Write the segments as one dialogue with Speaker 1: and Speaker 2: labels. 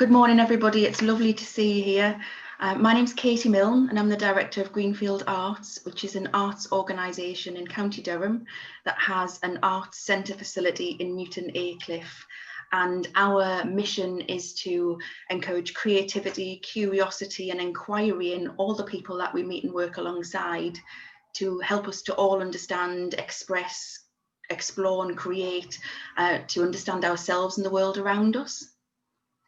Speaker 1: Good morning, everybody. It's lovely to see you here. My name's Katie Milne, and I'm the director of Greenfield Arts, which is an arts organisation in County Durham that has an arts centre facility in Newton Aycliffe. And our mission is to encourage creativity, curiosity, and inquiry in all the people that we meet and work alongside, to help us to all understand, express, explore, and create, to understand ourselves and the world around us.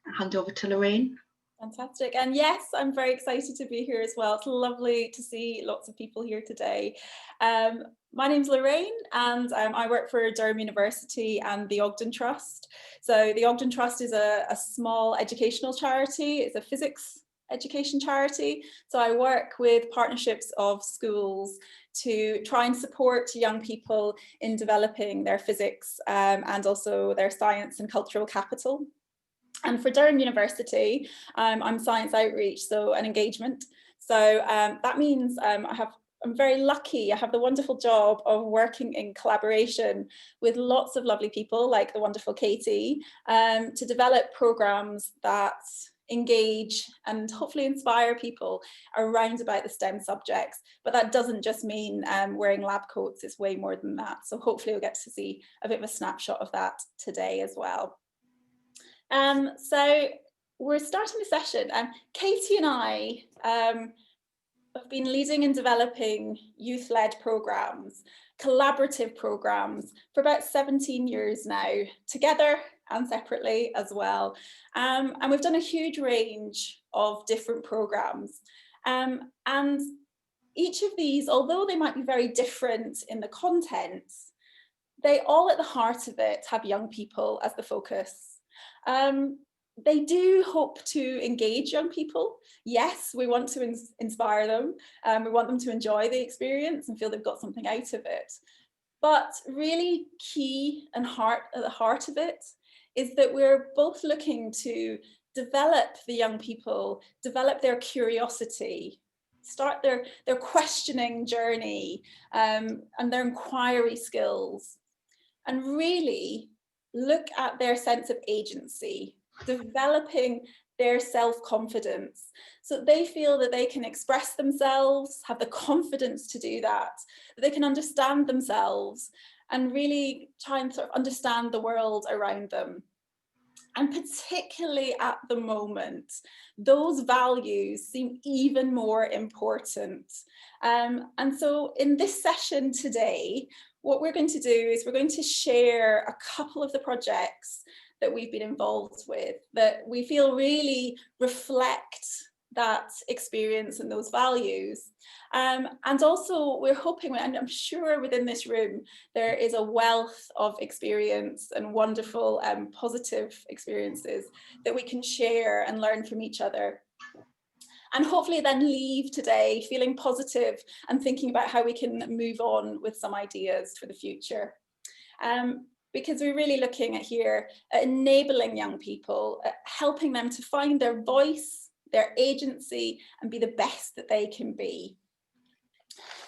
Speaker 1: I'll hand over to Lorraine.
Speaker 2: Fantastic. And yes, I'm very excited to be here as well. It's lovely to see lots of people here today. My name's Lorraine, and I work for Durham University and the Ogden Trust. So the Ogden Trust is a small educational charity. It's a physics education charity. So I work with partnerships of schools to try and support young people in developing their physics and also their science and cultural capital. And for Durham University, I'm science outreach, so an engagement. So that means I'm very lucky. I have the wonderful job of working in collaboration with lots of lovely people like the wonderful Katie to develop programs that engage and hopefully inspire people around about the STEM subjects. But that doesn't just mean wearing lab coats, it's way more than that. So hopefully we'll get to see a bit of a snapshot of that today as well. So we're starting the session. Katie and I have been leading and developing youth-led programs, collaborative programs for about 17 years now, together and separately as well. And we've done a huge range of different programs. And each of these, although they might be very different in the contents, they all at the heart of it have young people as the focus. They do hope to engage young people. Yes, we want to inspire them. We want them to enjoy the experience and feel they've got something out of it. But really key and at the heart of it is that we're both looking to develop the young people, develop their curiosity, start their questioning journey and their inquiry skills, and really look at their sense of agency, developing their self-confidence so that they feel that they can express themselves, have the confidence to do that they can understand themselves and really try and sort of understand the world around them. And particularly at the moment, those values seem even more important. And so in this session today, what we're going to do is we're going to share a couple of the projects that we've been involved with that we feel really reflect that experience and those values. And also we're hoping, and I'm sure within this room, there is a wealth of experience and wonderful positive experiences that we can share and learn from each other. And hopefully then leave today feeling positive and thinking about how we can move on with some ideas for the future. Because we're really looking at enabling young people, helping them to find their voice, their agency, and be the best that they can be.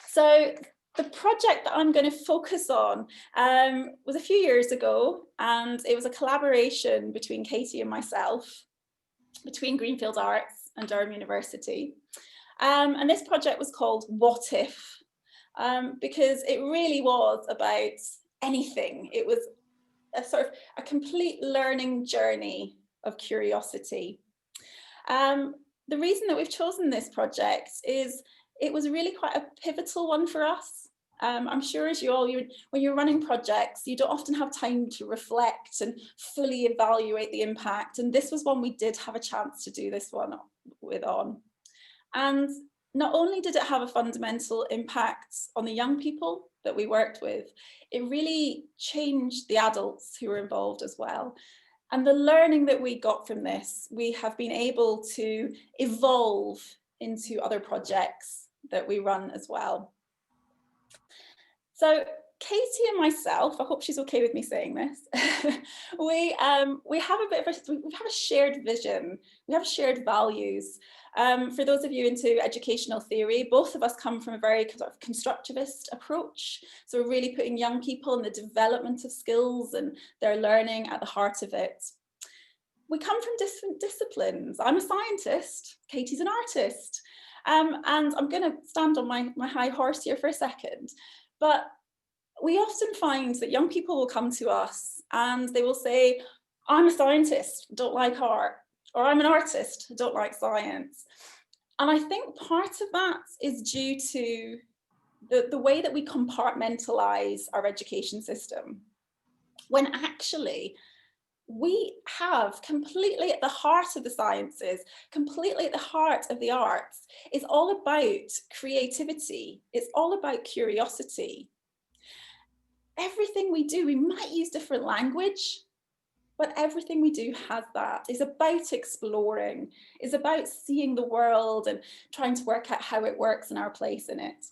Speaker 2: So the project that I'm going to focus on was a few years ago, and it was a collaboration between Katie and myself, between Greenfield Arts and Durham University. And this project was called What If? Because it really was about anything. It was a sort of a complete learning journey of curiosity. The reason that we've chosen this project is it was really quite a pivotal one for us. I'm sure as when you're running projects, you don't often have time to reflect and fully evaluate the impact. And this was one we did have a chance to do this one on. And not only did it have a fundamental impact on the young people that we worked with, it really changed the adults who were involved as well. And the learning that we got from this, we have been able to evolve into other projects that we run as well. So Katie and myself, I hope she's okay with me saying this, we have a shared vision, we have shared values. For those of you into educational theory, both of us come from a very sort of constructivist approach. So we're really putting young people in the development of skills and their learning at the heart of it. we come from different disciplines. I'm a scientist, Katie's an artist. And I'm going to stand on my high horse here for a second. But we often find that young people will come to us and they will say, I'm a scientist, don't like art, or I'm an artist, don't like science. And I think part of that is due to the way that we compartmentalize our education system, when actually we have completely at the heart of the sciences, completely at the heart of the arts, is all about creativity. It's all about curiosity. Everything we do, we might use different language, but everything we do has that. It's about exploring, it's about seeing the world and trying to work out how it works and our place in it.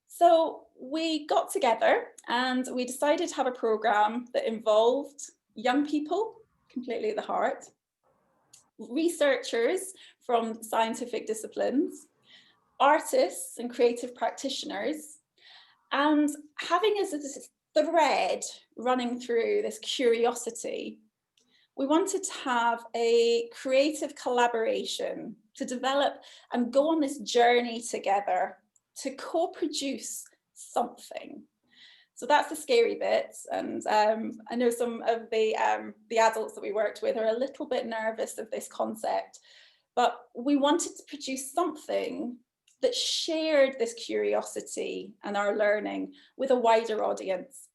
Speaker 2: So we got together and we decided to have a programme that involved young people, completely at the heart, researchers from scientific disciplines, artists and creative practitioners, and having as a thread running through this curiosity, we wanted to have a creative collaboration to develop and go on this journey together to co-produce something. So that's the scary bit. And I know some of the adults that we worked with are a little bit nervous of this concept, but we wanted to produce something that shared this curiosity and our learning with a wider audience.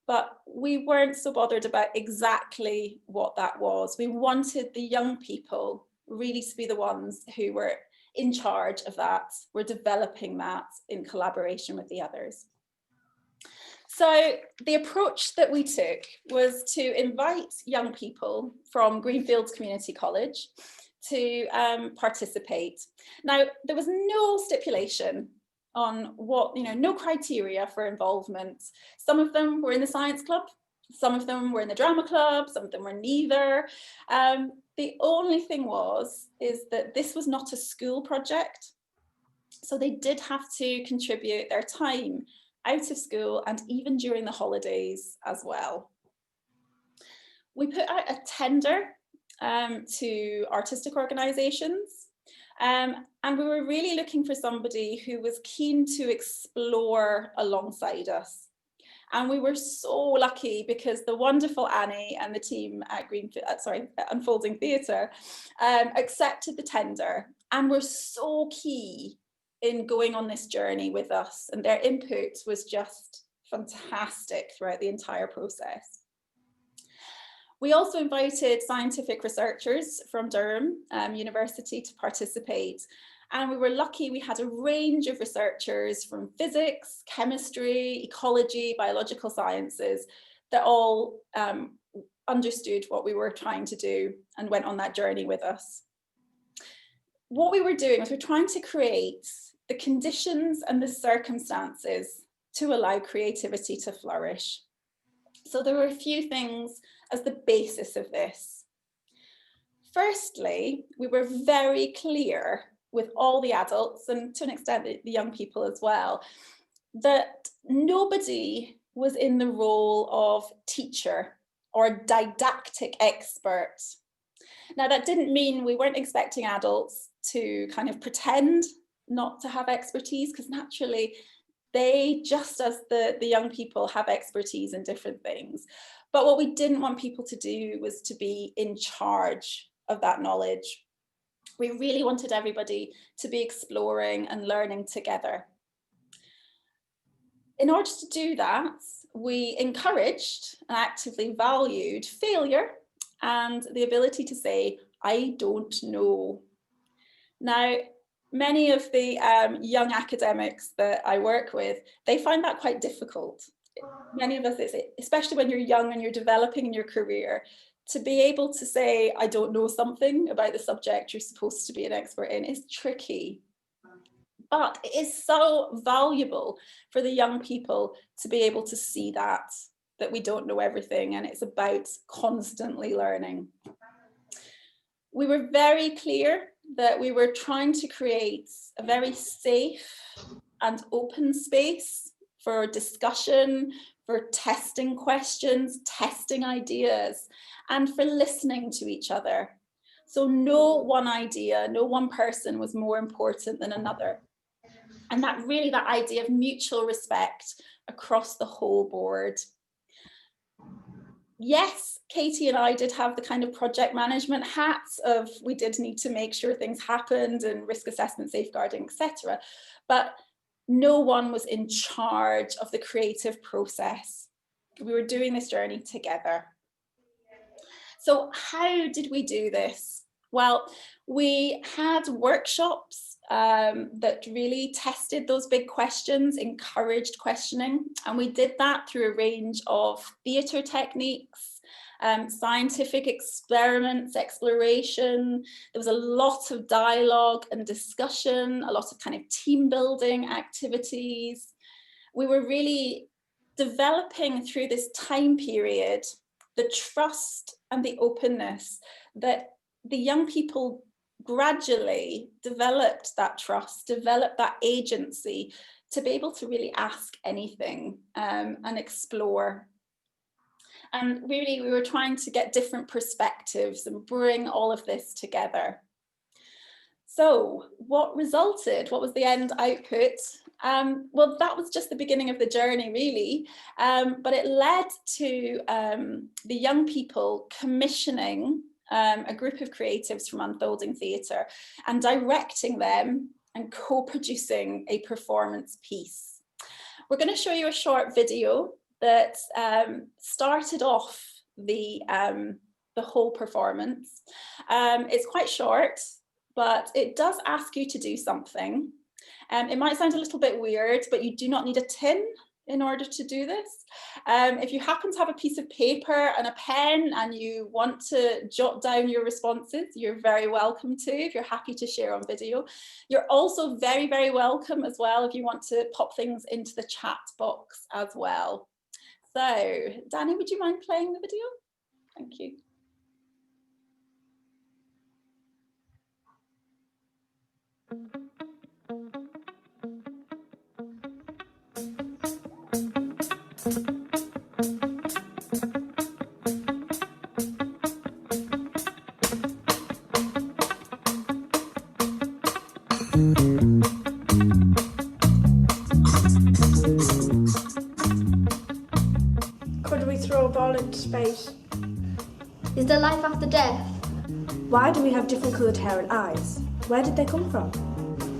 Speaker 2: But we weren't so bothered about exactly what that was. We wanted the young people really to be the ones who were in charge of that. We're developing that in collaboration with the others. So the approach that we took was to invite young people from Greenfield Community College to participate. Now, there was no stipulation on what, no criteria for involvement. Some of them were in the science club, some of them were in the drama club, some of them were neither. The only thing is that this was not a school project. So they did have to contribute their time out of school and even during the holidays as well. We put out a tender to artistic organisations, and we were really looking for somebody who was keen to explore alongside us. And we were so lucky because the wonderful Annie and the team at Unfolding Theatre accepted the tender and were so key in going on this journey with us, and their input was just fantastic throughout the entire process. We also invited scientific researchers from Durham University to participate, and we were lucky we had a range of researchers from physics, chemistry, ecology, biological sciences that all understood what we were trying to do and went on that journey with us. What we were doing was we're trying to create the conditions and the circumstances to allow creativity to flourish. So there were a few things as the basis of this. Firstly, we were very clear with all the adults, and to an extent the young people as well, that nobody was in the role of teacher or didactic expert. Now, that didn't mean we weren't expecting adults to kind of pretend not to have expertise, because naturally they, just as the young people, have expertise in different things. But what we didn't want people to do was to be in charge of that knowledge. We really wanted everybody to be exploring and learning together. In order to do that, we encouraged and actively valued failure and the ability to say, I don't know. Now, many of the young academics that I work with, they find that quite difficult. Many of us, especially when you're young and you're developing in your career, to be able to say, I don't know something about the subject you're supposed to be an expert in is tricky. But it is so valuable for the young people to be able to see that we don't know everything, and it's about constantly learning. We were very clear that we were trying to create a very safe and open space for discussion, for testing questions, testing ideas, and for listening to each other. So no one idea, no one person was more important than another. And that idea of mutual respect across the whole board. Yes, Katie and I did have the kind of project management hats of, we did need to make sure things happened and risk assessment, safeguarding, etc. But no one was in charge of the creative process. We were doing this journey together. So how did we do this? Well, we had workshops that really tested those big questions, encouraged questioning, and we did that through a range of theatre techniques, scientific experiments, exploration. There was a lot of dialogue and discussion, a lot of kind of team building activities. We were really developing through this time period the trust and the openness that the young people gradually developed, that trust, developed that agency to be able to really ask anything and explore. And really, we were trying to get different perspectives and bring all of this together. So what resulted? What was the end output? Well, that was just the beginning of the journey, really, but it led to the young people commissioning a group of creatives from Unfolding Theatre and directing them and co-producing a performance piece. We're going to show you a short video that started off the whole performance. It's quite short, but it does ask you to do something. It might sound a little bit weird, but you do not need a tin in order to do this. If you happen to have a piece of paper and a pen and you want to jot down your responses, you're very welcome to, if you're happy to share on video. You're also very, very welcome as well if you want to pop things into the chat box as well. So, Danny, would you mind playing the video? Thank you.
Speaker 3: Could we throw a ball into space?
Speaker 4: Is there life after death?
Speaker 3: Why do we have different coloured hair and eyes? Where did they come from?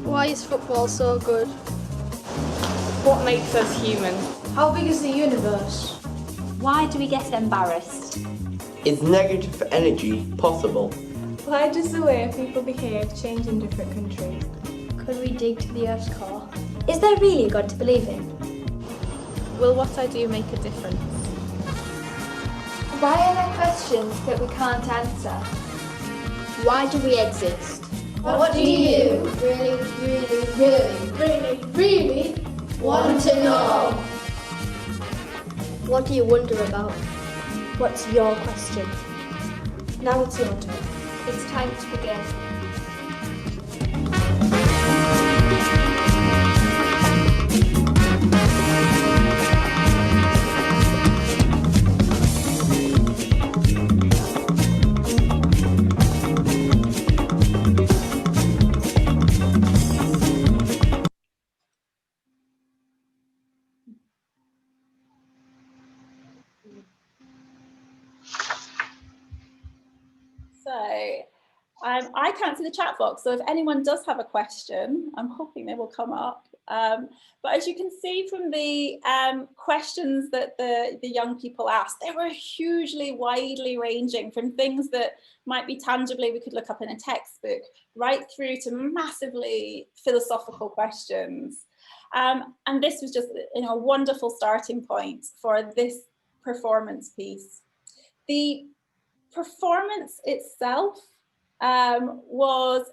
Speaker 4: Why is football so good?
Speaker 5: What makes us human?
Speaker 3: How big is the universe?
Speaker 6: Why do we get embarrassed?
Speaker 7: Is negative energy possible?
Speaker 3: Why does the way people behave change in different countries?
Speaker 4: Could we dig to the Earth's core?
Speaker 8: Is there really a God to believe in?
Speaker 5: Will what I do make a difference?
Speaker 9: Why are there questions that we can't answer?
Speaker 4: Why do we exist?
Speaker 9: What do you really want to know?
Speaker 4: What do you wonder about?
Speaker 3: What's your question? Now it's your turn.
Speaker 9: It's time to begin.
Speaker 2: I can't see the chat box, so if anyone does have a question, I'm hoping they will come up. But as you can see from the questions that the young people asked, they were hugely widely ranging, from things that might be tangibly we could look up in a textbook, right through to massively philosophical questions. And this was just, a wonderful starting point for this performance piece. The performance itself was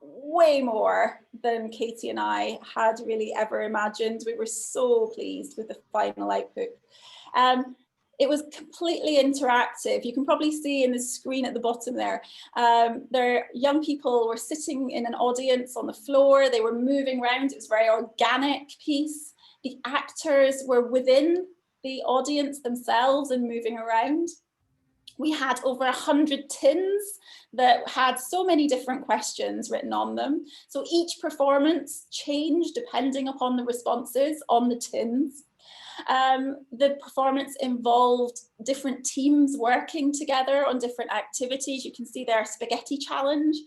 Speaker 2: way more than Katie and I had really ever imagined. We were so pleased with the final output. It was completely interactive. You can probably see in the screen at the bottom there, young people were sitting in an audience on the floor. They were moving around. It was a very organic piece. The actors were within the audience themselves and moving around. We had over 100 tins that had so many different questions written on them. So each performance changed depending upon the responses on the tins. The performance involved different teams working together on different activities. You can see their spaghetti challenge.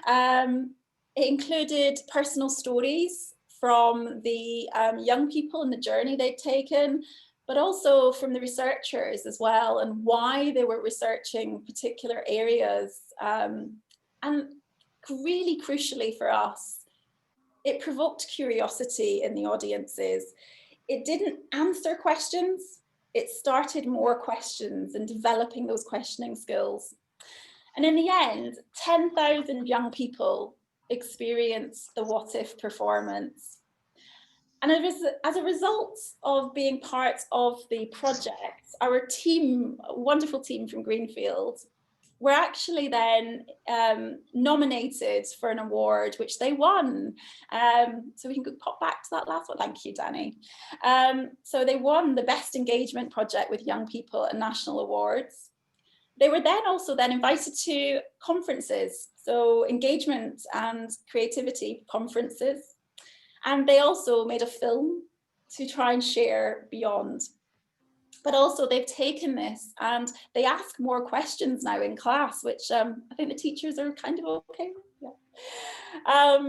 Speaker 2: It included personal stories from the young people and the journey they'd taken, but also from the researchers as well, and why they were researching particular areas. And really crucially for us, it provoked curiosity in the audiences. It didn't answer questions, it started more questions and developing those questioning skills. And in the end, 10,000 young people experienced the What If performance. And as a result of being part of the project, our team, a wonderful team from Greenfield, were actually then nominated for an award, which they won. So we can pop back to that last one. Thank you, Danny. So they won the Best Engagement Project with Young People at National Awards. They were then also invited to conferences, so engagement and creativity conferences. And they also made a film to try and share beyond. But also they've taken this and they ask more questions now in class, which I think the teachers are kind of okay with. Yeah.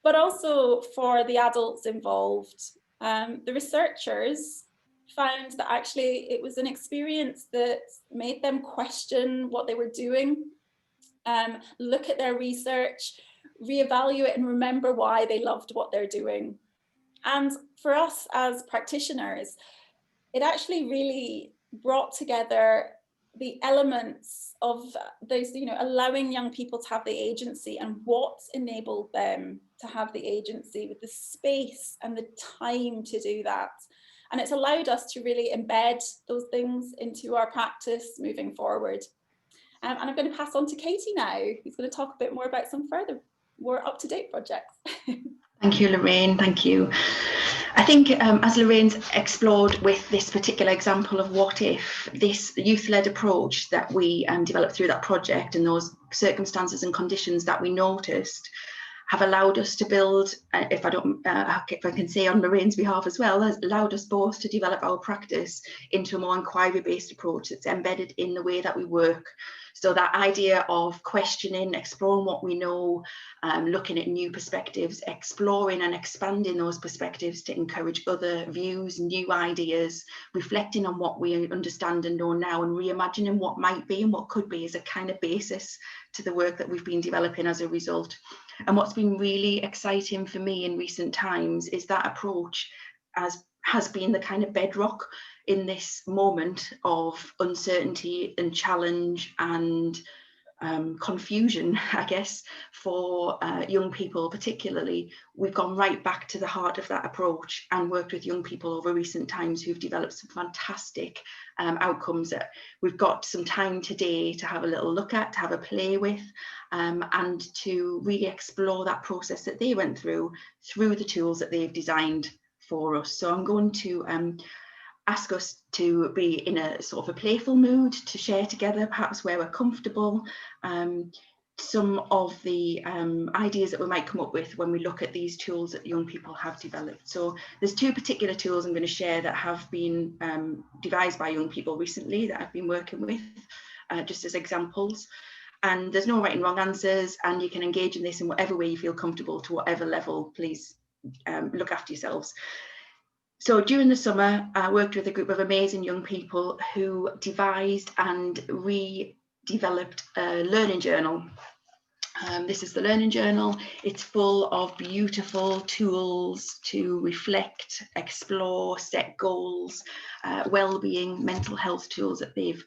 Speaker 2: But also for the adults involved, the researchers found that actually it was an experience that made them question what they were doing, look at their research, reevaluate and remember why they loved what they're doing. And for us as practitioners, it actually really brought together the elements of those, allowing young people to have the agency and what enabled them to have the agency with the space and the time to do that. And it's allowed us to really embed those things into our practice moving forward. And I'm going to pass on to Katie now, who's going to talk a bit more about some further, more up-to-date projects.
Speaker 1: Thank you, Lorraine. Thank you. I think as Lorraine's explored with this particular example of What If, this youth-led approach that we developed through that project and those circumstances and conditions that we noticed have allowed us to build, if I can say on Lorraine's behalf as well, has allowed us both to develop our practice into a more inquiry-based approach that's embedded in the way that we work. So that idea of questioning, exploring what we know, looking at new perspectives, exploring and expanding those perspectives to encourage other views, new ideas, reflecting on what we understand and know now and reimagining what might be and what could be is a kind of basis to the work that we've been developing as a result. And what's been really exciting for me in recent times is that approach has been the kind of bedrock in this moment of uncertainty and challenge and confusion, I guess, for young people particularly. We've gone right back to the heart of that approach and worked with young people over recent times who've developed some fantastic outcomes that we've got some time today to have a little look at, to have a play with, and to really explore that process that they went through the tools that they've designed for us. So I'm going to ask us to be in a sort of a playful mood, to share together, perhaps where we're comfortable, some of the ideas that we might come up with when we look at these tools that young people have developed. So there's two particular tools I'm going to share that have been devised by young people recently that I've been working with, just as examples. And there's no right and wrong answers, and you can engage in this in whatever way you feel comfortable, to whatever level. Please look after yourselves. So during the summer, I worked with a group of amazing young people who devised and redeveloped a learning journal. This is the learning journal. It's full of beautiful tools to reflect, explore, set goals, well-being, mental health tools that they've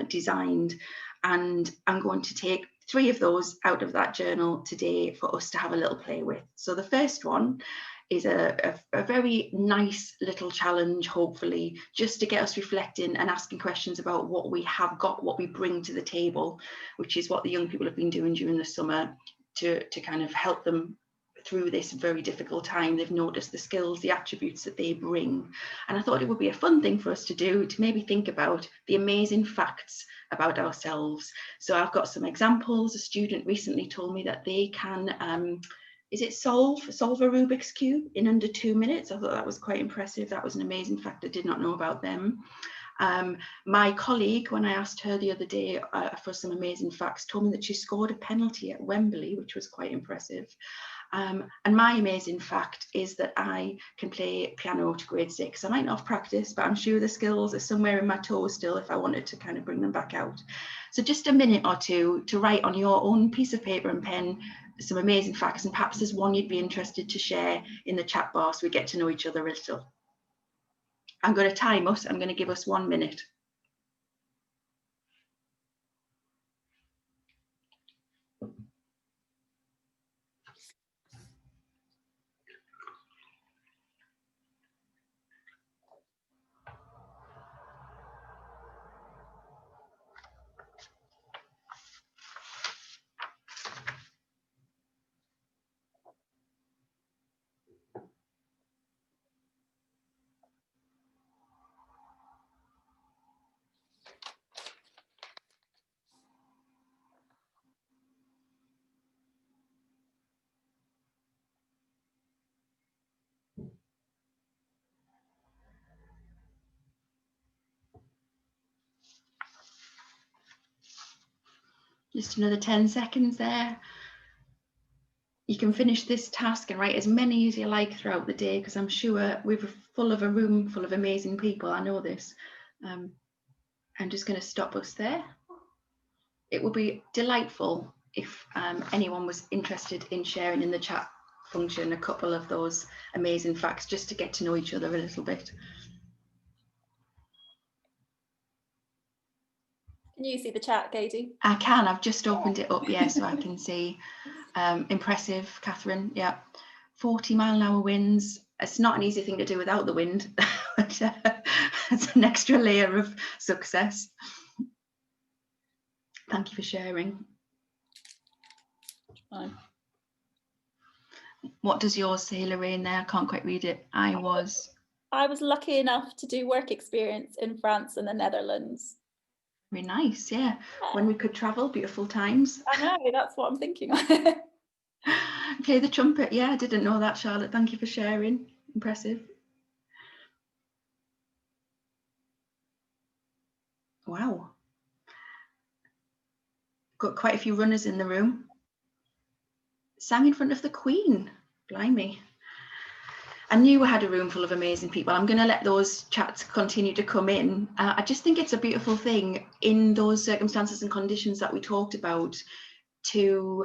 Speaker 1: designed. And I'm going to take 3 of those out of that journal today for us to have a little play with. So the first one is a very nice little challenge, hopefully, just to get us reflecting and asking questions about what we have got, what we bring to the table, which is what the young people have been doing during the summer to kind of help them through this very difficult time, they've noticed the skills, the attributes that they bring. And I thought it would be a fun thing for us to do, to maybe think about the amazing facts about ourselves. So I've got some examples. A student recently told me that they can solve a Rubik's Cube in under 2 minutes. I thought that was quite impressive. That was an amazing fact I did not know about them. My colleague, when I asked her the other day for some amazing facts, told me that she scored a penalty at Wembley, which was quite impressive. And my amazing fact is that I can play piano to grade 6. I might not have practiced, but I'm sure the skills are somewhere in my toes still if I wanted to kind of bring them back out. So just a minute or two to write on your own piece of paper and pen some amazing facts, and perhaps there's one you'd be interested to share in the chat bar so we get to know each other a little. I'm going to time us. I'm going to give us 1 minute. Just another 10 seconds there. You can finish this task and write as many as you like throughout the day, because I'm sure we're full of a room full of amazing people. I know this. I'm just going to stop us there. It would be delightful if anyone was interested in sharing in the chat function a couple of those amazing facts, just to get to know each other a little bit.
Speaker 2: Can you see the chat, Katie?
Speaker 1: I can. I've just opened it up, yeah, so I can see. Impressive, Catherine. Yeah, 40-mile-an-hour winds. It's not an easy thing to do without the wind, but it's an extra layer of success. Thank you for sharing.
Speaker 2: Fine.
Speaker 1: What does yours say, Lorraine? There, I can't quite read it. I was
Speaker 2: lucky enough to do work experience in France and the Netherlands.
Speaker 1: very nice, yeah. When we could travel, beautiful times.
Speaker 2: I know, that's what I'm thinking.
Speaker 1: Play the trumpet. Yeah, I didn't know that, Charlotte. Thank you for sharing. Impressive. Wow. Got quite a few runners in the room. Sang in front of the Queen. Blimey. I knew I had a room full of amazing people. I'm going to let those chats continue to come in. I just think it's a beautiful thing in those circumstances and conditions that we talked about to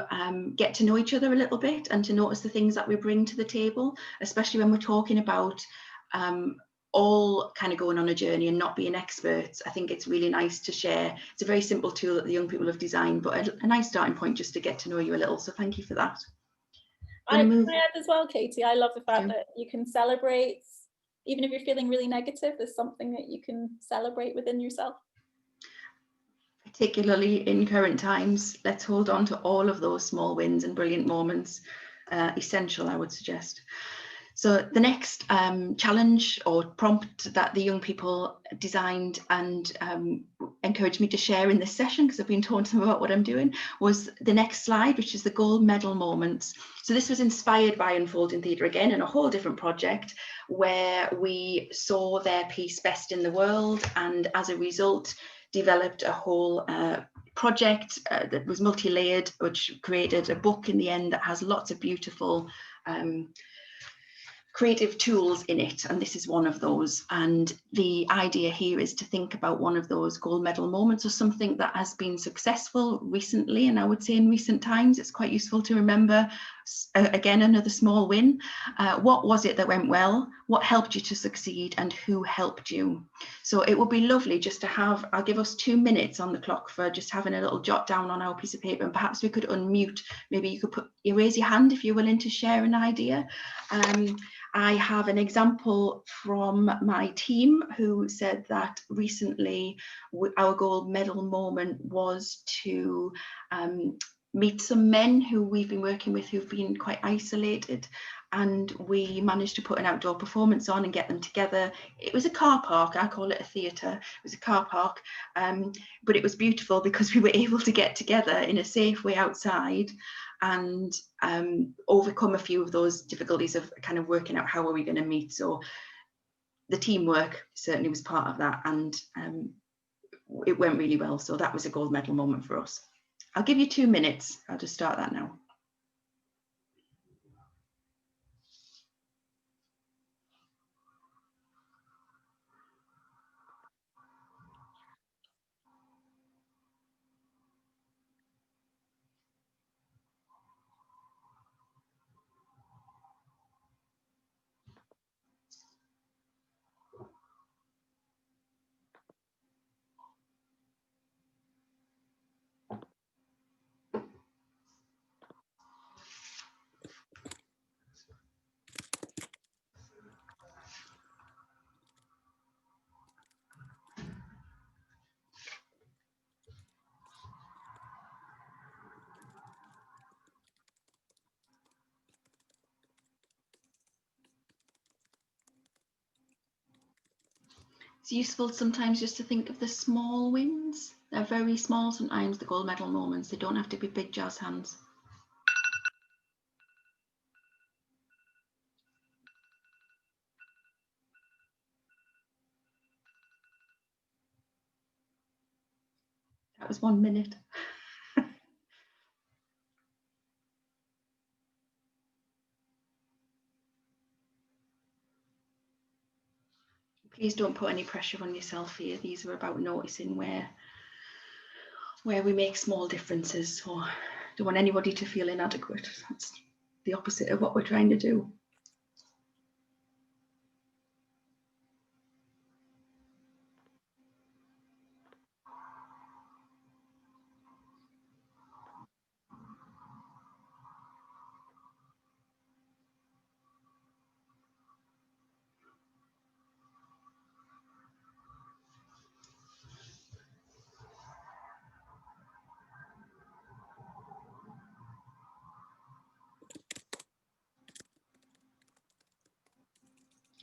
Speaker 1: get to know each other a little bit and to notice the things that we bring to the table, especially when we're talking about all kind of going on a journey and not being experts. I think it's really nice to share. It's a very simple tool that the young people have designed, but a nice starting point just to get to know you a little. So thank you for that.
Speaker 2: I add as well, Katie, I love the fact that you can celebrate, even if you're feeling really negative, there's something that you can celebrate within yourself.
Speaker 1: Particularly in current times, let's hold on to all of those small wins and brilliant moments. Essential, I would suggest. So the next challenge or prompt that the young people designed and encouraged me to share in this session, because I've been talking to them about what I'm doing, was the next slide, which is the gold medal moments. So this was inspired by Unfolding Theatre again, and a whole different project where we saw their piece Best in the World, and as a result developed a whole project that was multi-layered, which created a book in the end that has lots of beautiful creative tools in it, and this is one of those. And the idea here is to think about one of those gold medal moments or something that has been successful recently, and I would say in recent times it's quite useful to remember again another small win. What was it that went well? What helped you to succeed, and who helped you? So it would be lovely just to have, I'll give us 2 minutes on the clock for just having a little jot down on our piece of paper, and perhaps we could unmute. Maybe you could raise your hand if you're willing to share an idea. I have an example from my team who said that recently our gold medal moment was to meet some men who we've been working with who've been quite isolated, and we managed to put an outdoor performance on and get them together. It was a car park, I call it a theatre. It was a car park, but it was beautiful because we were able to get together in a safe way outside and overcome a few of those difficulties of kind of working out how are we going to meet. So the teamwork certainly was part of that, and it went really well. So that was a gold medal moment for us. I'll give you 2 minutes. I'll just start that now. It's useful sometimes just to think of the small wins. They're very small sometimes, the gold medal moments. They don't have to be big jazz hands. That was 1 minute. Please don't put any pressure on yourself here. These are about noticing where we make small differences, or don't want anybody to feel inadequate. That's the opposite of what we're trying to do.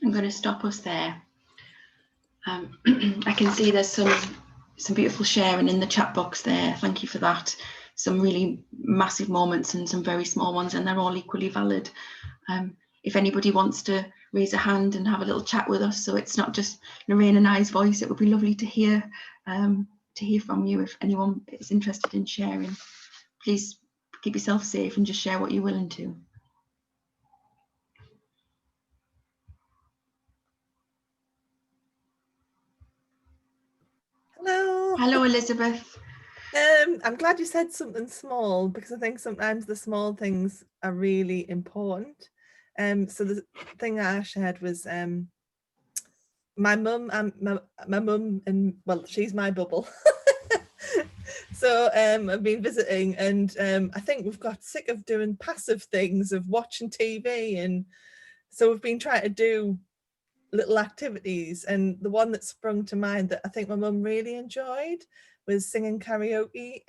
Speaker 1: I'm going to stop us there. I can see there's some beautiful sharing in the chat box there. Thank you for that. Some really massive moments and some very small ones, and they're all equally valid. If anybody wants to raise a hand and have a little chat with us, so it's not just Lorraine and I's voice, it would be lovely to hear from you. If anyone is interested in sharing, please keep yourself safe and just share what you're willing to.
Speaker 10: Hello.
Speaker 1: Hello, Elizabeth.
Speaker 10: I'm glad you said something small, because I think sometimes the small things are really important. So the thing that I shared was my mum and well, she's my bubble. So I've been visiting, and I think we've got sick of doing passive things, of watching TV, and so we've been trying to do little activities, and the one that sprung to mind that I think my mum really enjoyed was singing karaoke.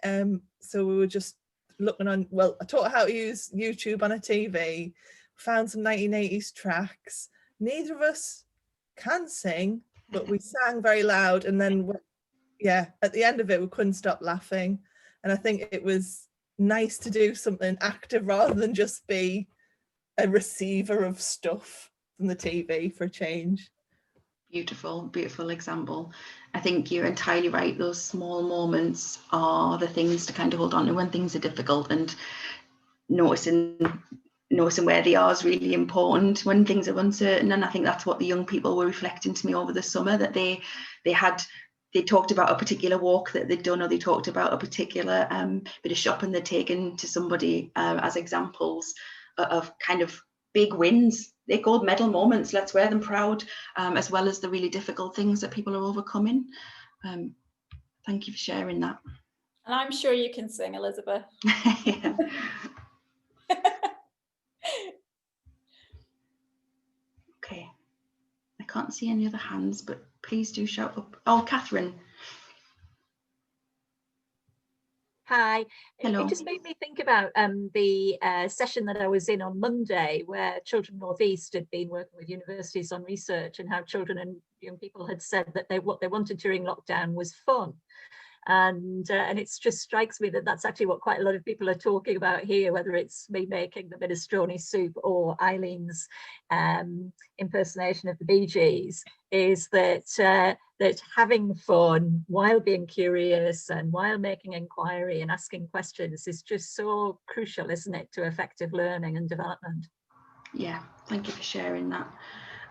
Speaker 10: So we were just looking on, well, I taught her how to use YouTube on a TV, found some 1980s tracks. Neither of us can sing, but we sang very loud, and then yeah, at the end of it we couldn't stop laughing. And I think it was nice to do something active rather than just be a receiver of stuff from the TV for a change.
Speaker 1: Beautiful, beautiful example. I think you're entirely right. Those small moments are the things to kind of hold on to when things are difficult, and noticing where they are is really important when things are uncertain. And I think that's what the young people were reflecting to me over the summer, that they talked about a particular walk that they'd done, or they talked about a particular bit of shopping they'd taken to somebody as examples of kind of big wins. They're gold medal moments. Let's wear them proud, as well as the really difficult things that people are overcoming. Thank you for sharing that.
Speaker 2: And I'm sure you can sing, Elizabeth.
Speaker 1: Yeah. Okay, I can't see any other hands, but please do shout up. Oh, Catherine.
Speaker 11: Hi.
Speaker 1: Hello.
Speaker 11: It just made me think about the session that I was in on Monday, where Children North East had been working with universities on research, and how children and young people had said that what they wanted during lockdown was fun. And it just strikes me that that's actually what quite a lot of people are talking about here, whether it's me making the minestrone soup or Eileen's impersonation of the Bee Gees, is that that having fun while being curious and while making inquiry and asking questions is just so crucial, isn't it, to effective learning and development?
Speaker 1: Yeah, thank you for sharing that.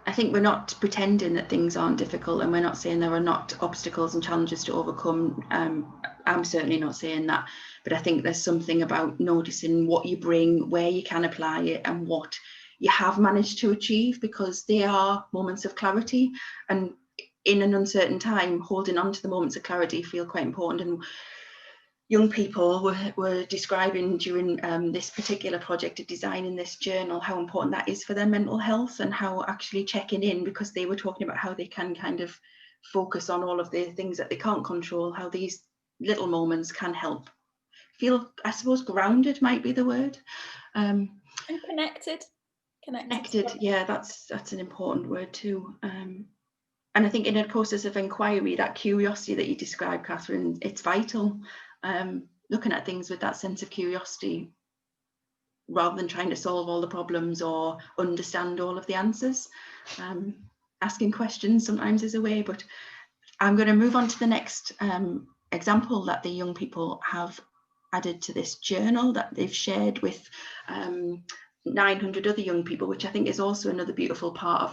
Speaker 1: I think we're not pretending that things aren't difficult, and we're not saying there are not obstacles and challenges to overcome. I'm certainly not saying that, but I think there's something about noticing what you bring, where you can apply it, and what you have managed to achieve, because they are moments of clarity, and in an uncertain time, holding on to the moments of clarity feel quite important. And young people were describing during this particular project of designing this journal how important that is for their mental health, and how actually checking in, because they were talking about how they can kind of focus on all of the things that they can't control, how these little moments can help feel, I suppose, grounded might be the word.
Speaker 2: And connected.
Speaker 1: Connected, yeah, that's an important word too. And I think in a process of inquiry, that curiosity that you described, Catherine, it's vital. Looking at things with that sense of curiosity, rather than trying to solve all the problems or understand all of the answers. Asking questions sometimes is a way, but I'm going to move on to the next example that the young people have added to this journal that they've shared with 900 other young people, which I think is also another beautiful part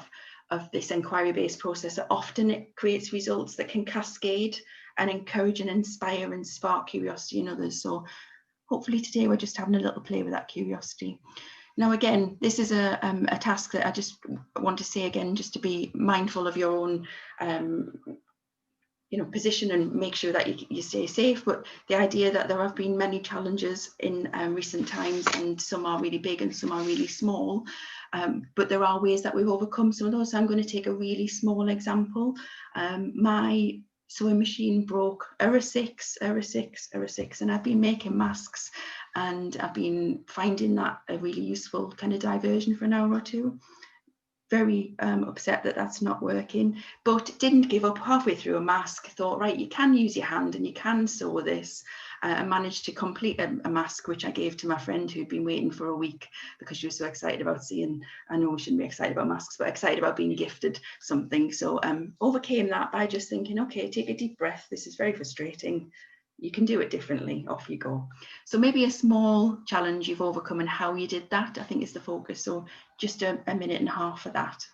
Speaker 1: of this inquiry-based process. That often it creates results that can cascade and encourage and inspire and spark curiosity in others. So hopefully today we're just having a little play with that curiosity. Now, again, this is a task that I just want to say again, just to be mindful of your own position and make sure that you stay safe. But the idea that there have been many challenges in recent times, and some are really big and some are really small, but there are ways that we've overcome some of those. So I'm going to take a really small example. My sewing machine broke error 6, and I've been making masks, and I've been finding that a really useful kind of diversion for an hour or two. Very upset that that's not working, but didn't give up halfway through a mask. Thought, right, you can use your hand and you can sew this, and managed to complete a mask, which I gave to my friend who'd been waiting for a week, because she was so excited about seeing, I know we shouldn't be excited about masks, but excited about being gifted something. So overcame that by just thinking, okay, take a deep breath, this is very frustrating, you can do it differently, off you go. So maybe a small challenge you've overcome and how you did that, I think, is the focus. So just a minute and a half for that.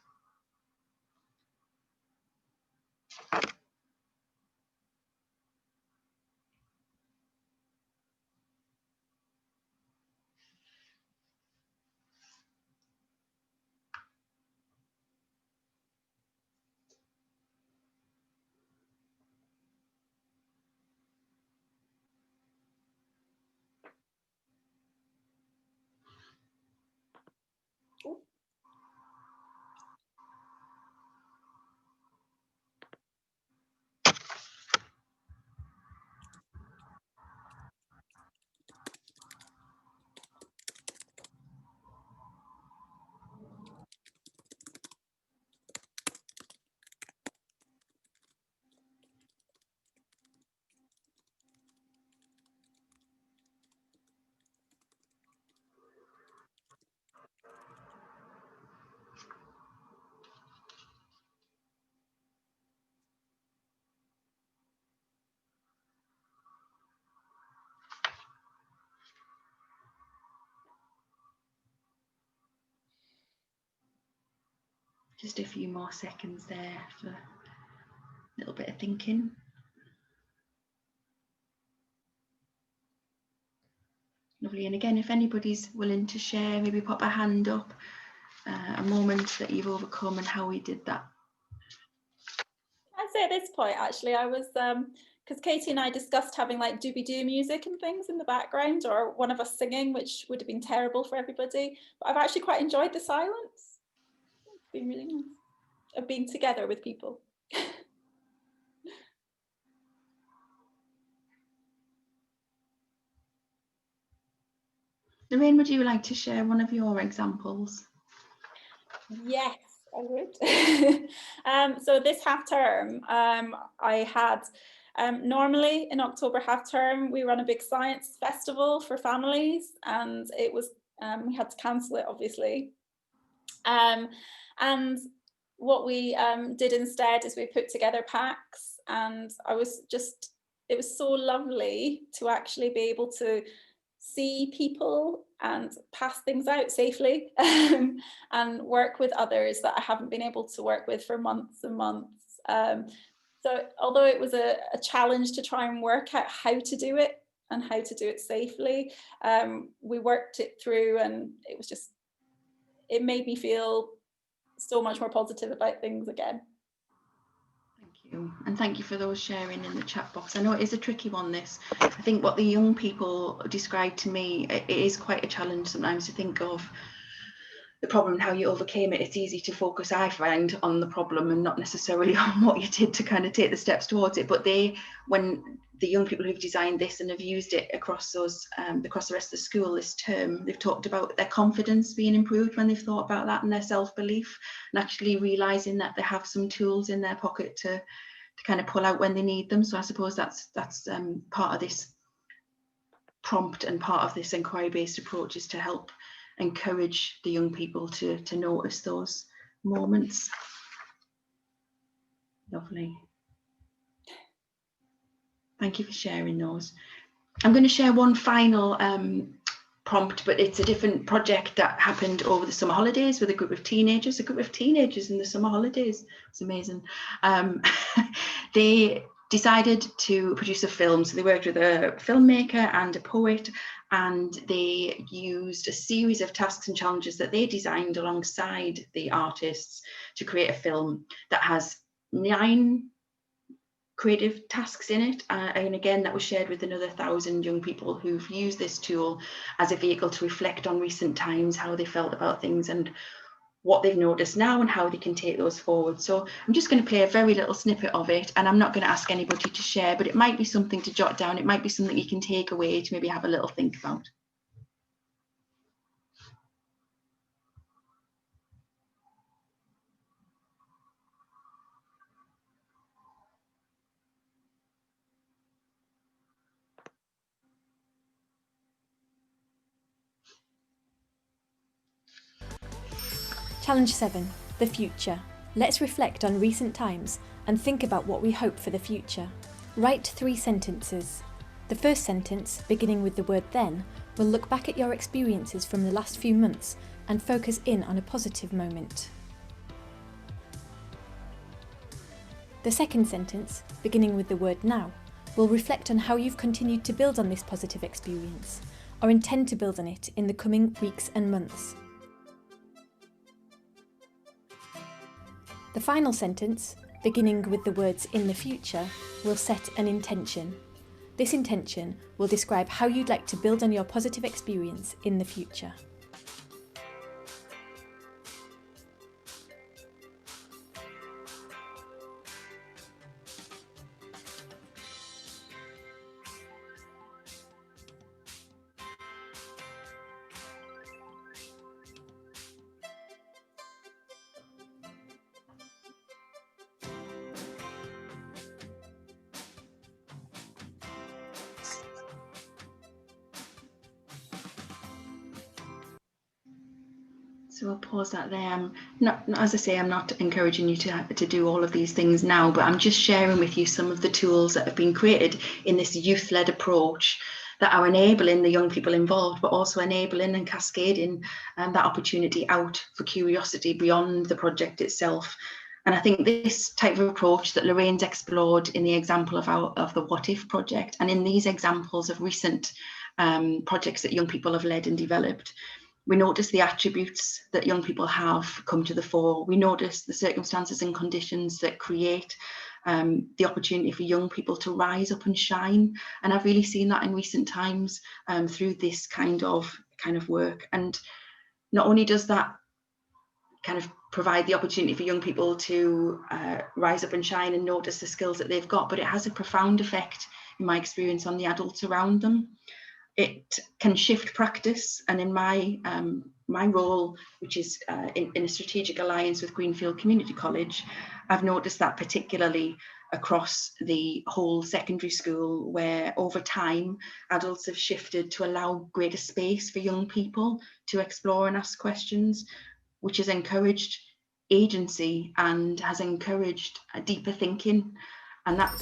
Speaker 1: Just a few more seconds there for a little bit of thinking. Lovely. And again, if anybody's willing to share, maybe pop a hand up, a moment that you've overcome and how we did that.
Speaker 2: I'd say at this point, actually, I was, because Katie and I discussed having like doobie-doo music and things in the background, or one of us singing, which would have been terrible for everybody. But I've actually quite enjoyed the silence. It's been really nice of being together with people.
Speaker 1: Lorraine, would you like to share one of your examples?
Speaker 2: Yes, I would. So this half term, I had, normally in October half term, we run a big science festival for families, and it was, we had to cancel it, obviously. And what we did instead is we put together packs, and it was so lovely to actually be able to see people and pass things out safely and work with others that I haven't been able to work with for months and months. So although it was a challenge to try and work out how to do it and how to do it safely, we worked it through, and it made me feel so much more positive about things again.
Speaker 1: Thank you, and thank you for those sharing in the chat box. I know it is a tricky one, this. I think what the young people described to me, it is quite a challenge sometimes to think of the problem and how you overcame it. It's easy to focus, I find, on the problem and not necessarily on what you did to kind of take the steps towards it. But when the young people who've designed this and have used it across those across the rest of the school this term, they've talked about their confidence being improved when they've thought about that, and their self-belief, and actually realizing that they have some tools in their pocket to kind of pull out when they need them. So I suppose that's part of this prompt, and part of this inquiry-based approach is to help encourage the young people to notice those moments. Lovely. Thank you for sharing those. I'm going to share one final prompt, but it's a different project that happened over the summer holidays with a group of teenagers. A group of teenagers in the summer holidays. It's amazing. They decided to produce a film. So they worked with a filmmaker and a poet, and they used a series of tasks and challenges that they designed alongside the artists to create a film that has 9 creative tasks in it, and again that was shared with another 1,000 young people who've used this tool as a vehicle to reflect on recent times, how they felt about things and what they've noticed now and how they can take those forward. So I'm just going to play a very little snippet of it, and I'm not going to ask anybody to share, but it might be something to jot down. It might be something you can take away to maybe have a little think about.
Speaker 12: Challenge 7, the future. Let's reflect on recent times and think about what we hope for the future. Write 3 sentences. The first sentence, beginning with the word then, will look back at your experiences from the last few months and focus in on a positive moment. The second sentence, beginning with the word now, will reflect on how you've continued to build on this positive experience, or intend to build on it in the coming weeks and months. The final sentence, beginning with the words in the future, will set an intention. This intention will describe how you'd like to build on your positive experience in the future.
Speaker 1: So I'll pause that there. As I say, I'm not encouraging you to do all of these things now, but I'm just sharing with you some of the tools that have been created in this youth-led approach that are enabling the young people involved, but also enabling and cascading that opportunity out for curiosity beyond the project itself. And I think this type of approach that Lorraine's explored in the example of the What If project, and in these examples of recent projects that young people have led and developed, we notice the attributes that young people have come to the fore. We notice the circumstances and conditions that create the opportunity for young people to rise up and shine. And I've really seen that in recent times through this kind of work. And not only does that kind of provide the opportunity for young people to rise up and shine and notice the skills that they've got, but it has a profound effect, in my experience, on the adults around them. it can shift practice, and in my my role, which is in a strategic alliance with Greenfield Community College, I've noticed that particularly across the whole secondary school, where over time adults have shifted to allow greater space for young people to explore and ask questions, which has encouraged agency and has encouraged a deeper thinking. And that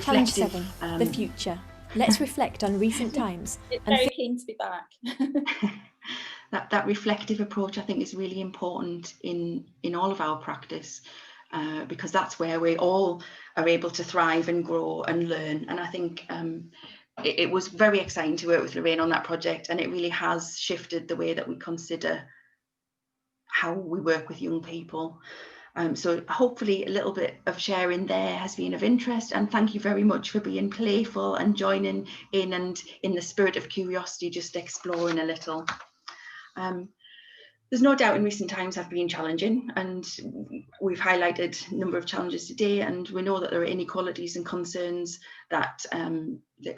Speaker 12: Challenge
Speaker 1: reflective
Speaker 12: 7, the future. Let's reflect on recent times.
Speaker 2: It's very keen to be back.
Speaker 1: that reflective approach, I think, is really important in all of our practice, because that's where we all are able to thrive and grow and learn. And I think it was very exciting to work with Lorraine on that project, and it really has shifted the way that we consider how we work with young people. So hopefully a little bit of sharing there has been of interest, and thank you very much for being playful and joining in, and in the spirit of curiosity, just exploring a little. There's no doubt in recent times have been challenging, and we've highlighted a number of challenges today, and we know that there are inequalities and concerns that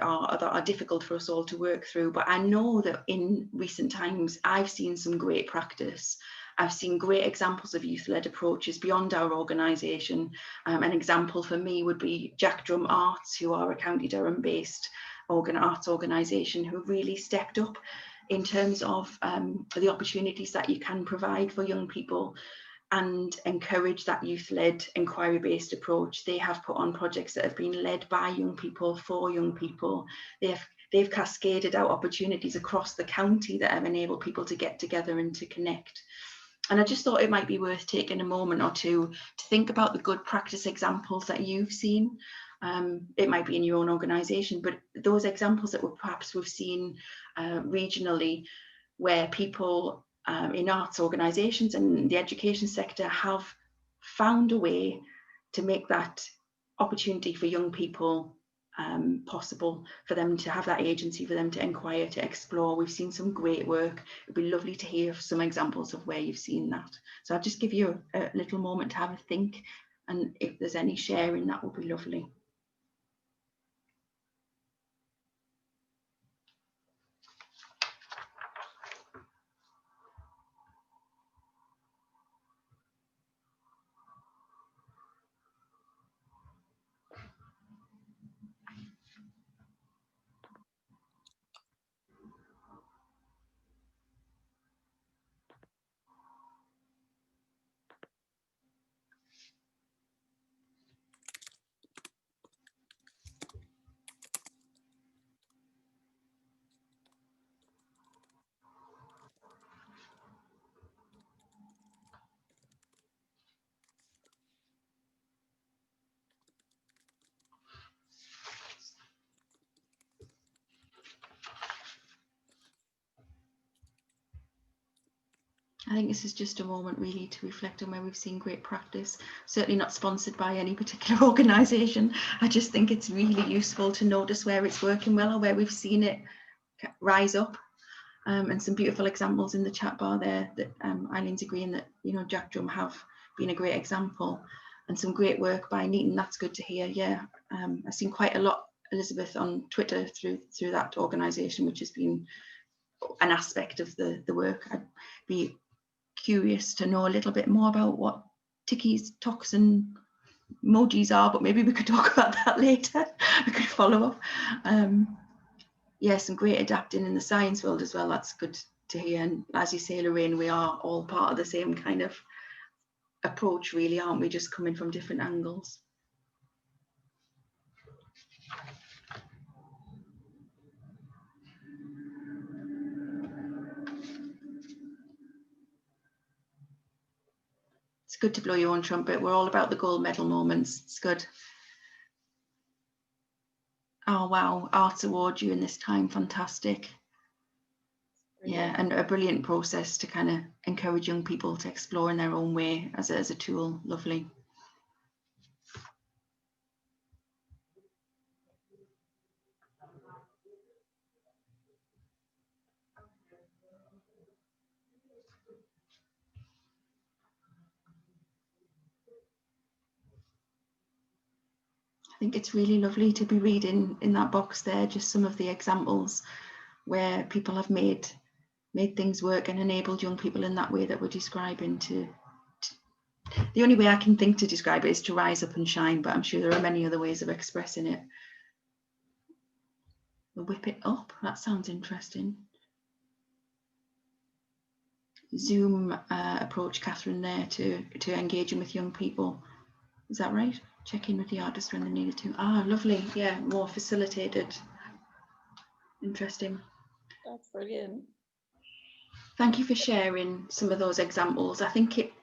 Speaker 1: are difficult for us all to work through. But I know that in recent times I've seen some great practice. I've seen great examples of youth-led approaches beyond our organisation. An example for me would be Jack Drum Arts, who are a County Durham-based arts organisation who really stepped up in terms of the opportunities that you can provide for young people and encourage that youth-led, inquiry-based approach. They have put on projects that have been led by young people for young people. They've cascaded out opportunities across the county that have enabled people to get together and to connect. And I just thought it might be worth taking a moment or two to think about the good practice examples that you've seen. It might be in your own organisation, but those examples that we've seen regionally, where people in arts organisations and the education sector have found a way to make that opportunity for young people possible, for them to have that agency, for them to inquire, to explore. We've seen some great work. It'd be lovely to hear some examples of where you've seen that. So I'll just give you a little moment to have a think, and if there's any sharing, that would be lovely. I think this is just a moment really to reflect on where we've seen great practice, certainly not sponsored by any particular organisation. I just think it's really useful to notice where it's working well or where we've seen it rise up. And some beautiful examples in the chat bar there that Eileen's agreeing that, you know, Jack Drum have been a great example, and some great work by Neaton. That's good to hear. Yeah, I've seen quite a lot, Elizabeth, on Twitter through that organisation, which has been an aspect of the work. I'd be curious to know a little bit more about what tickies, talks and emojis are, but maybe we could talk about that later. We could follow up. Yeah, some great adapting in the science world as well. That's good to hear. And as you say, Lorraine, we are all part of the same kind of approach, really, aren't we? Just coming from different angles. It's good to blow your own trumpet. We're all about the gold medal moments. It's good. Oh, wow. Arts Award during this time. Fantastic. Yeah, and a brilliant process to kind of encourage young people to explore in their own way as a tool. Lovely. I think it's really lovely to be reading in that box there just some of the examples where people have made things work and enabled young people in that way that we're describing to the only way I can think to describe it is to rise up and shine, but I'm sure there are many other ways of expressing it. We'll whip it up, that sounds interesting. Zoom approach, Catherine, there to engaging with young people. Is that right? Check in with the artist when they needed to. Ah, lovely. Yeah, more facilitated. Interesting.
Speaker 2: That's brilliant.
Speaker 1: Thank you for sharing some of those examples. I think it,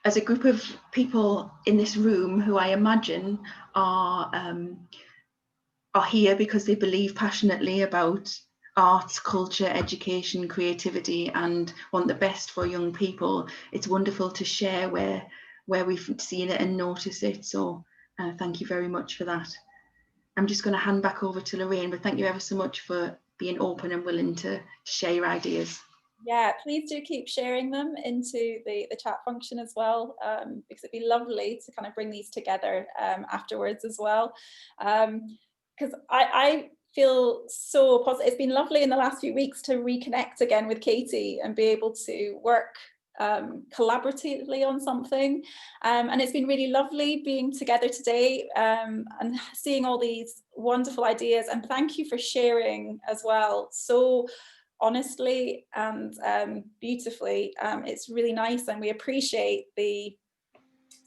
Speaker 1: as a group of people in this room who I imagine are here because they believe passionately about arts, culture, education, creativity, and want the best for young people, it's wonderful to share where we've seen it and noticed it. So thank you very much for that. I'm just going to hand back over to Lorraine, but thank you ever so much for being open and willing to share your ideas.
Speaker 2: Yeah, please do keep sharing them into the chat function as well, because it'd be lovely to kind of bring these together afterwards as well. Because I feel so positive. It's been lovely in the last few weeks to reconnect again with Katie and be able to work collaboratively on something, and it's been really lovely being together today and seeing all these wonderful ideas, and thank you for sharing as well so honestly and beautifully. It's really nice, and we appreciate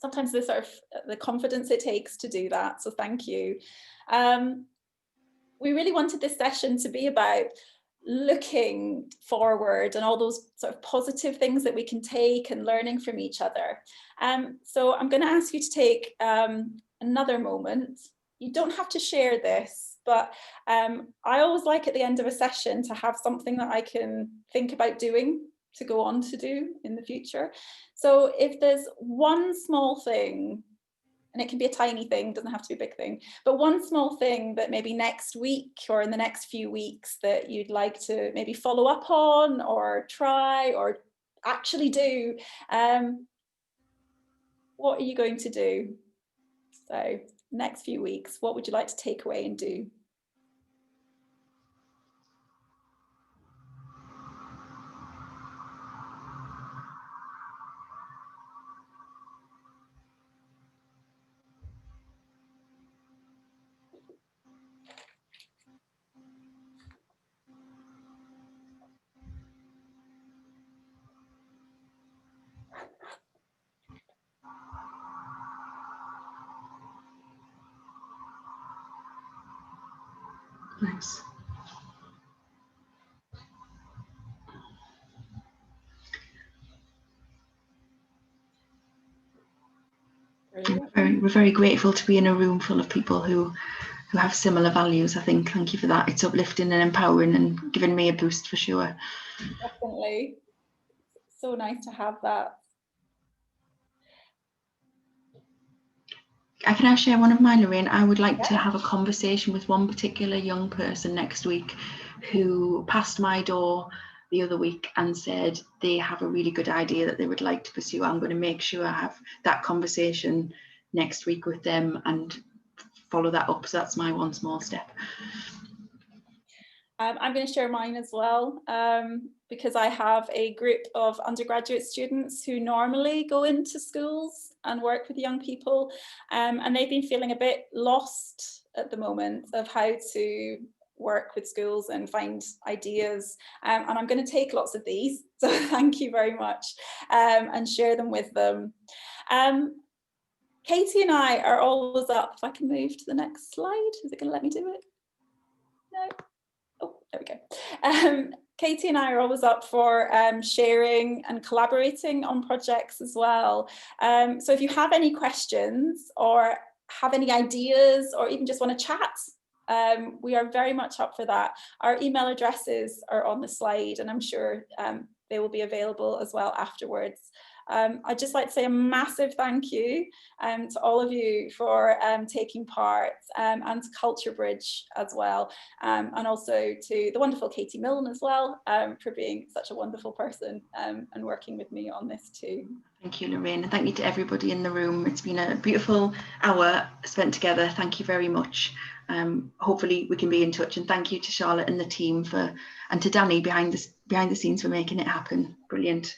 Speaker 2: sometimes the sort of the confidence it takes to do that, so thank you. We really wanted this session to be about looking forward and all those sort of positive things that we can take and learning from each other. So I'm going to ask you to take another moment. You don't have to share this, but I always like at the end of a session to have something that I can think about doing to go on to do in the future. So if there's one small thing, and it can be a tiny thing, doesn't have to be a big thing, but one small thing that maybe next week or in the next few weeks that you'd like to maybe follow up on or try or actually do, what are you going to do? So next few weeks, what would you like to take away and do?
Speaker 1: Nice. We're very grateful to be in a room full of people who have similar values, I think. Thank you for that. It's uplifting and empowering and giving me a boost for sure.
Speaker 2: Definitely. So nice to have that.
Speaker 1: I can now share one of mine, Lorraine. I would like to have a conversation with one particular young person next week who passed my door the other week and said they have a really good idea that they would like to pursue. I'm going to make sure I have that conversation next week with them and follow that up. So that's my one small step.
Speaker 2: I'm going to share mine as well, because I have a group of undergraduate students who normally go into schools and work with young people, and they've been feeling a bit lost at the moment of how to work with schools and find ideas, and I'm going to take lots of these, so thank you very much, and share them with them. Katie and I are always up. If I can move to the next slide, is it going to let me do it? No. Oh, there we go. Katie and I are always up for sharing and collaborating on projects as well. So if you have any questions or have any ideas or even just want to chat, we are very much up for that. Our email addresses are on the slide, and I'm sure they will be available as well afterwards. I'd just like to say a massive thank you to all of you for taking part, and to Culture Bridge as well, and also to the wonderful Katie Milne as well, for being such a wonderful person and working with me on this too.
Speaker 1: Thank you, Lorraine, and thank you to everybody in the room. It's been a beautiful hour spent together. Thank you very much. Hopefully we can be in touch, and thank you to Charlotte and the team and to Danny behind the scenes for making it happen. Brilliant.